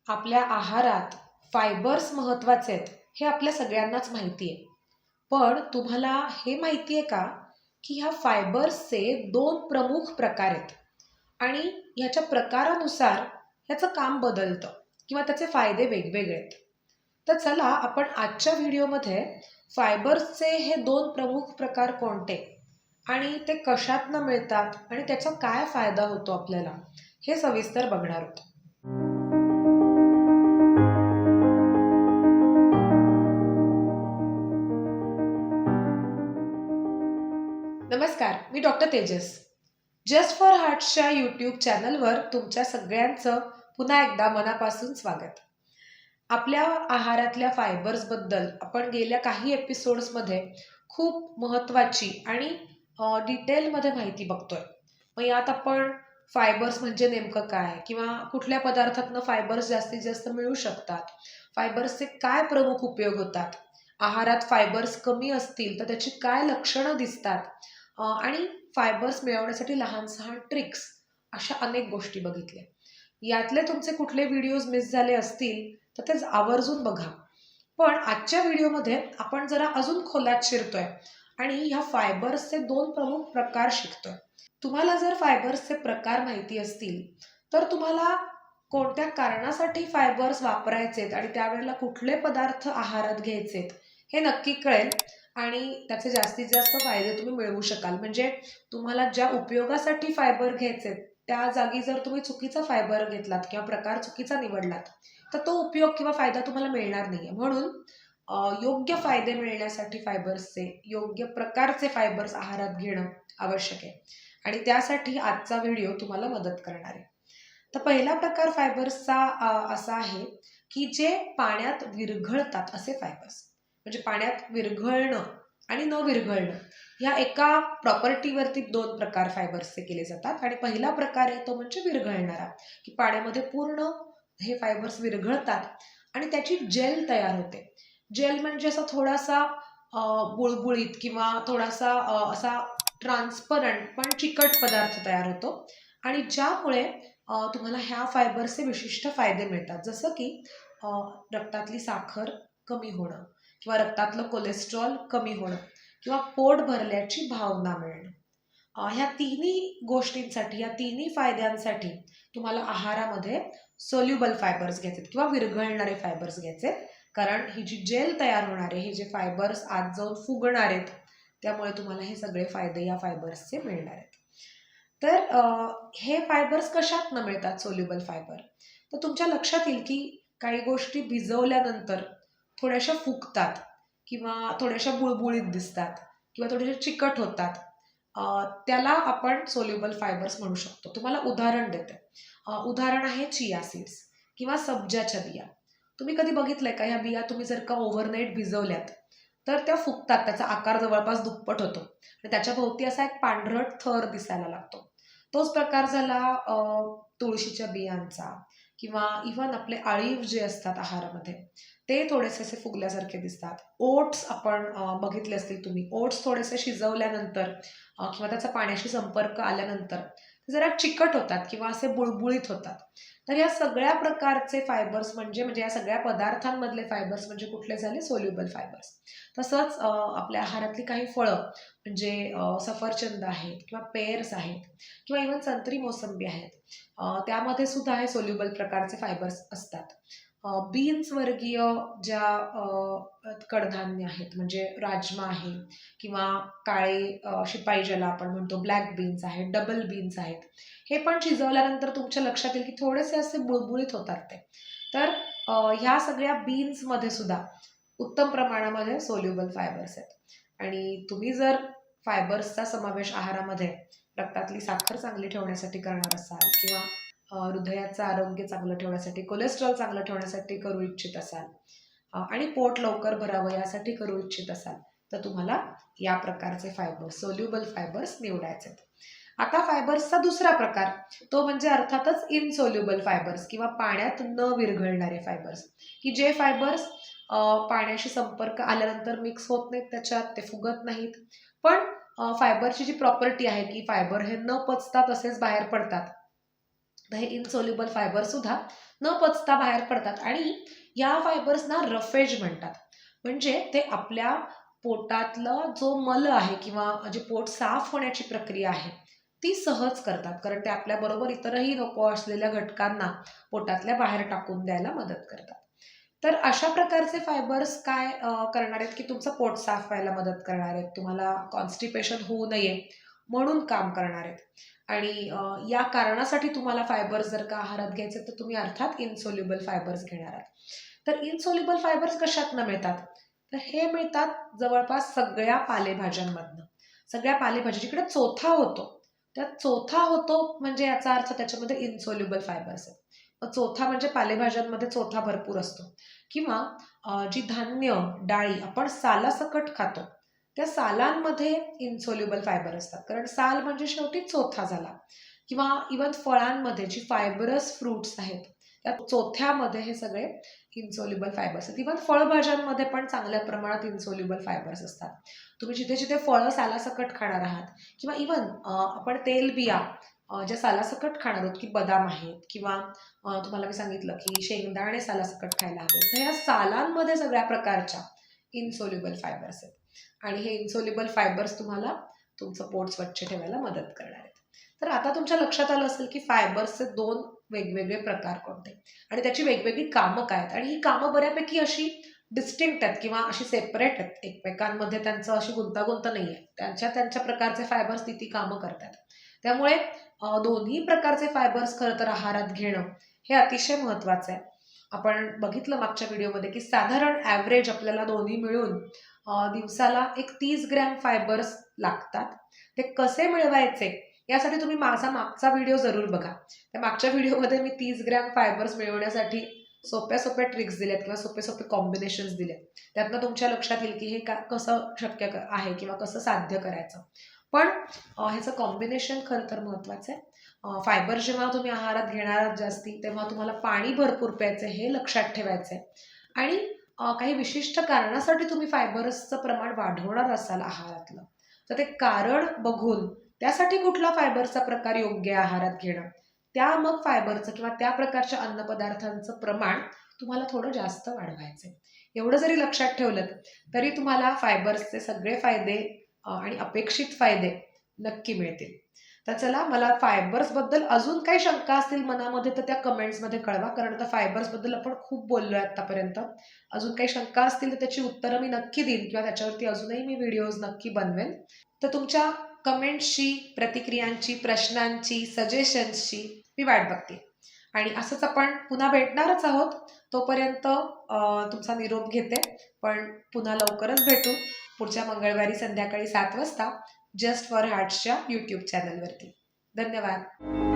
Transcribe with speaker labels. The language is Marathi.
Speaker 1: आपल्या आहारात फायबर्स महत्त्वाचे आहेत हे आपल्या सगळ्यांनाच माहिती आहे. पण तुम्हाला हे माहिती आहे का की ह्या फायबर्सचे दोन प्रमुख प्रकार आहेत आणि ह्याच्या प्रकारानुसार ह्याचं काम बदलतं किंवा त्याचे फायदे वेगवेगळे आहेत. तर चला आपण आजच्या व्हिडिओमध्ये फायबर्सचे हे दोन प्रमुख प्रकार कोणते आणि ते कशातनं मिळतात आणि त्याचा काय फायदा होतो आपल्याला हे सविस्तर बघणार आहोत. नमस्कार, मी डॉक्टर तेजस. जस्ट फॉर हार्ट्सच्या यूट्यूब चॅनलवर तुमच्या सगळ्यांचं पुन्हा एकदा मनापासून स्वागत. आपल्या आहारातल्या फायबर्सबद्दल आपण गेल्या काही एपिसोड्समध्ये खूप महत्त्वाची आणि डिटेलमध्ये माहिती बघतोय. मग यात आपण फायबर्स म्हणजे नेमकं काय किंवा कुठल्या पदार्थातनं फायबर्स जास्तीत जास्त मिळू शकतात, फायबर्सचे काय प्रमुख उपयोग होतात, आहारात फायबर्स कमी असतील तर त्याची काय लक्षणं दिसतात, आणि फायबर्स मिळवण्यासाठी लहान सहान ट्रिक्स, अशा अनेक गोष्टी बघितल्या. यातले तुमचे कुठले व्हिडिओज मिस झाले असतील तर ते आवर्जून बघा. पण आजच्या व्हिडिओमध्ये आपण जरा अजून खोलात शिरतोय आणि ह्या फायबर्सचे दोन प्रमुख प्रकार शिकतोय. तुम्हाला जर फायबर्सचे प्रकार माहिती असतील तर तुम्हाला कोणत्या कारणासाठी फायबर्स वापरायचेत आणि त्यावेळेला कुठले पदार्थ आहारात घ्यायचेत हे नक्की कळेल आणि त्याचे जास्तीत जास्त फायदे तुम्ही मिळवू शकाल. म्हणजे तुम्हाला ज्या उपयोगासाठी फायबर घ्यायचे त्या जागी जर तुम्ही चुकीचा फायबर घेतलात किंवा प्रकार चुकीचा निवडलात तर तो उपयोग किंवा फायदा तुम्हाला मिळणार नाहीये. म्हणून योग्य फायदे मिळण्यासाठी फायबर्सचे योग्य प्रकारचे फायबर्स आहारात घेणं आवश्यक आहे आणि त्यासाठी आजचा व्हिडिओ तुम्हाला मदत करणार आहे. तर पहिला प्रकार फायबर्सचा असा आहे की जे पाण्यात विरघळतात असे फायबर्स. म्हणजे पाण्यात विरघळणं आणि न विरघळणं ह्या एका प्रॉपर्टीवरती दोन प्रकार फायबर्सचे केले जातात. आणि पहिला प्रकार आहे तो म्हणजे विरघळणारा, की पाण्यामध्ये पूर्ण हे फायबर्स विरघळतात आणि त्याची जेल तयार होते. जेल म्हणजे असा थोडासा बुळबुळीत किंवा थोडासा असा ट्रान्सपरंट पण चिकट पदार्थ तयार होतो आणि ज्यामुळे तुम्हाला ह्या फायबर्सचे विशिष्ट फायदे मिळतात. जसं की रक्तातली साखर कमी होणं किंवा रक्तातलं कोलेस्ट्रॉल कमी होणं किंवा पोट भरल्याची भावना मिळणं. ह्या तिन्ही गोष्टींसाठी, या तिन्ही फायद्यांसाठी तुम्हाला आहारामध्ये सोल्युबल फायबर्स घ्यायचे किंवा विरघळणारे फायबर्स घ्यायचे. कारण ही जी जेल तयार होणार आहे, हे जे फायबर्स आत जाऊन फुगणार आहेत, त्यामुळे तुम्हाला हे सगळे फायदे या फायबर्सचे मिळणार आहेत. तर हे फायबर्स कशातनं मिळतात सोल्युबल फायबर? तर तुमच्या लक्षात येईल की काही गोष्टी भिजवल्यानंतर थोड्याशा फुगतात किंवा थोड्याशा बुळबुळीत दिसतात किंवा थोडेसे चिकट होतात. त्याला आपण सोल्युबल फायबर्स म्हणू शकतो. तुम्हाला उदाहरण देते. उदाहरण आहे चिया सीड्स किंवा सब्जाच्या बिया. तुम्ही कधी बघितलंय का ह्या बिया तुम्ही जर का ओव्हरनाईट भिजवल्यात तर त्या फुगतात, त्याचा आकार जवळपास दुप्पट होतो आणि त्याच्या भोवती असा एक पांढरट थर दिसायला लागतो. तोच प्रकार झाला तुळशीच्या बियांचा किंवा इव्हन आपले अळीव जे असतात आहारामध्ये ते थोडेसे असे फुगल्यासारखे दिसतात. ओट्स आपण बघितले असतील तुम्ही. ओट्स थोडेसे शिजवल्यानंतर किंवा त्याचा पाण्याशी संपर्क आल्यानंतर ते जरा चिकट होतात किंवा असे बुळबुळीत होतात. तर या सगळ्या प्रकारचे फायबर्स म्हणजे या सगळ्या पदार्थांमधले फायबर्स म्हणजे कुठले झाले? Soluble fibres. तसंच आपल्या आहारातली काही फळं म्हणजे सफरचंद आहेत किंवा पेर्स आहेत किंवा इव्हन संत्री मोसंबी आहेत, त्यामध्ये सुद्धा हे सोल्युबल प्रकारचे फायबर्स असतात. बीन्स वर्गीय ज्या कडधान्य आहेत म्हणजे राजमा आहे किंवा काळे शिपाई ज्याला आपण म्हणतो, ब्लॅक बीन्स आहेत, डबल बीन्स आहेत, हे पण शिजवल्यानंतर तुमच्या लक्षात येईल की थोडेसे असे बुळबुळीत होतात ते. तर ह्या सगळ्या बीन्समध्ये सुद्धा उत्तम प्रमाणामध्ये सोल्युबल फायबर्स आहेत आणि तुम्ही जर फायबर्सचा समावेश आहारामध्ये रक्तातली साखर चांगली ठेवण्यासाठी करणार असाल किंवा हृदयाचं आरोग्य चांगलं ठेवण्यासाठी, कोलेस्ट्रॉल चांगलं ठेवण्यासाठी करू इच्छित असाल आणि पोट लवकर भरावं यासाठी करू इच्छित असाल तर तुम्हाला या प्रकारचे फायबर्स, सोल्युबल फायबर्स निवडायचे. आता फायबर्सचा दुसरा प्रकार तो म्हणजे अर्थातच इनसोल्युबल फायबर्स किंवा पाण्यात न विरघळणारे फायबर्स, की जे फायबर्स पाण्याशी संपर्क आल्यानंतर मिक्स होत नाहीत, त्याच्यात ते फुगत नाहीत, पण फायबरची जी प्रॉपर्टी आहे की फायबर हे न पचता तसेच बाहेर पडतात. तर हे इनसोल्युबल फायबर सुद्धा न पचता बाहेर पडतात आणि या फायबर्सना रफेज म्हणतात. म्हणजे ते आपल्या पोटातला जो मल आहे किंवा जे पोट साफ होण्याची प्रक्रिया आहे ती सहज करतात, कारण ते आपल्याबरोबर इतरही नको असलेल्या घटकांना पोटातल्या बाहेर टाकून द्यायला मदत करतात. तर अशा प्रकारचे फायबर्स काय करणार आहेत, की तुमचं पोट साफ व्हायला मदत करणार आहेत, तुम्हाला कॉन्स्टिपेशन होऊ नये म्हणून काम करणार आहेत. आणि या कारणासाठी तुम्हाला फायबर्स जर का आहारात घ्यायचे तर तुम्ही अर्थात इन्सोल्युबल फायबर्स घेणार आहात. तर इन्सोल्युबल फायबर्स कशातनं मिळतात? तर हे मिळतात जवळपास सगळ्या पालेभाज्यांमधनं. सगळ्या पालेभाज्या जिकडे चोथा होतो, त्या चोथा होतो म्हणजे याचा अर्थ त्याच्यामध्ये इन्सोल्युबल फायबर्स आहेत. चोथा म्हणजे पालेभाज्यांमध्ये चोथा भरपूर असतो. किंवा जी धान्य, डाळी आपण सालासकट खातो, त्या सालांमध्ये इन्सोल्युबल फायबर असतात, कारण साल म्हणजे शेवटी चोथा झाला. किंवा इवन फळांमध्ये जी फायबरस फ्रुट्स आहेत त्या चोथ्यामध्ये हे सगळे इन्सोल्युबल फायबर्स आहेत. इवन फळभाज्यांमध्ये पण चांगल्या प्रमाणात इन्सोल्युबल फायबर्स असतात. तुम्ही जिथे जिथे फळं सालासकट खाणार आहात किंवा इवन आपण तेलबिया ज्या सालासकट खाणार आहोत, की बदाम आहेत किंवा तुम्हाला मी सांगितलं की शेंगदाणे सालासकट खायला हवे, तर या सालांमध्ये सगळ्या प्रकारच्या इन्सोल्युबल फायबर्स आहेत. आणि हे इन्सोल्युबल फायबर्स तुम्हाला तुमचं पोट स्वच्छ ठेवायला मदत करणार आहेत. तर आता तुमच्या लक्षात आलं असेल की फायबर्सचे 2 वेगवेगळे प्रकार कोणते आणि त्याची वेगवेगळी कामं काय आहेत. आणि ही कामं बऱ्यापैकी अशी डिस्टिंक्ट आहेत किंवा अशी सेपरेट आहेत, एकमेकांमध्ये त्यांचं अशी गुंतागुंत नाही आहे. त्यांच्या त्यांच्या प्रकारचे फायबर्स ती कामं करतात. त्यामुळे दोन्ही प्रकारचे फायबर्स खरं तर आहारात घेणं हे अतिशय महत्त्वाचं आहे. आपण बघितलं मागच्या व्हिडिओमध्ये की साधारण ॲव्हरेज आपल्याला दोन्ही मिळून दिवसाला एक 30 ग्रॅम फायबर्स लागतात. ते कसे मिळवायचे यासाठी तुम्ही माझा मागचा व्हिडिओ जरूर बघा. त्या मागच्या व्हिडिओमध्ये मी 30 ग्रॅम फायबर्स मिळवण्यासाठी सोप्या सोप्या ट्रिक्स दिल्यात किंवा सोपे सोपे कॉम्बिनेशन्स दिलेत. त्यातनं तुमच्या लक्षात येईल की हे कसं शक्य आहे किंवा कसं साध्य करायचं. पण ह्याचं कॉम्बिनेशन खरं तर महत्त्वाचं आहे. फायबर जेव्हा तुम्ही आहारात घेणार आहात जास्ती, तेव्हा तुम्हाला पाणी भरपूर प्यायचं हे लक्षात ठेवायचं आहे. आणि काही विशिष्ट कारणासाठी तुम्ही फायबर्सचं प्रमाण वाढवणार असाल आहारातलं, तर ते कारण बघून त्यासाठी कुठला फायबरचा प्रकार योग्य आहे आहारात घेणं, त्या मग फायबरचं किंवा त्या प्रकारच्या अन्नपदार्थांचं प्रमाण तुम्हाला थोडं जास्त वाढवायचं आहे. एवढं जरी लक्षात ठेवलं तरी तुम्हाला फायबर्सचे सगळे फायदे आणि अपेक्षित फायदे नक्की मिळतील. तर चला, मला फायबर्सबद्दल अजून काही शंका असतील मनामध्ये तर त्या कमेंट्समध्ये कळवा, कारण आता फायबर्सबद्दल आपण खूप बोललोय आतापर्यंत. अजून काही शंका असतील तर त्याची उत्तरं मी नक्की देईन किंवा त्याच्यावरती अजूनही मी व्हिडिओज नक्की बनवेन. तर तुमच्या कमेंट्सची, प्रतिक्रियांची, प्रश्नांची, सजेशन्सची मी वाट बघते. आणि असंच आपण पुन्हा भेटणारच आहोत. तोपर्यंत तुमचा निरोप घेते. पण पुन्हा लवकरच भेटू पुढच्या मंगळवारी संध्याकाळी 7 वाजता जस्ट फॉर हार्ट्सच्या यूट्यूब चॅनलवरती. धन्यवाद.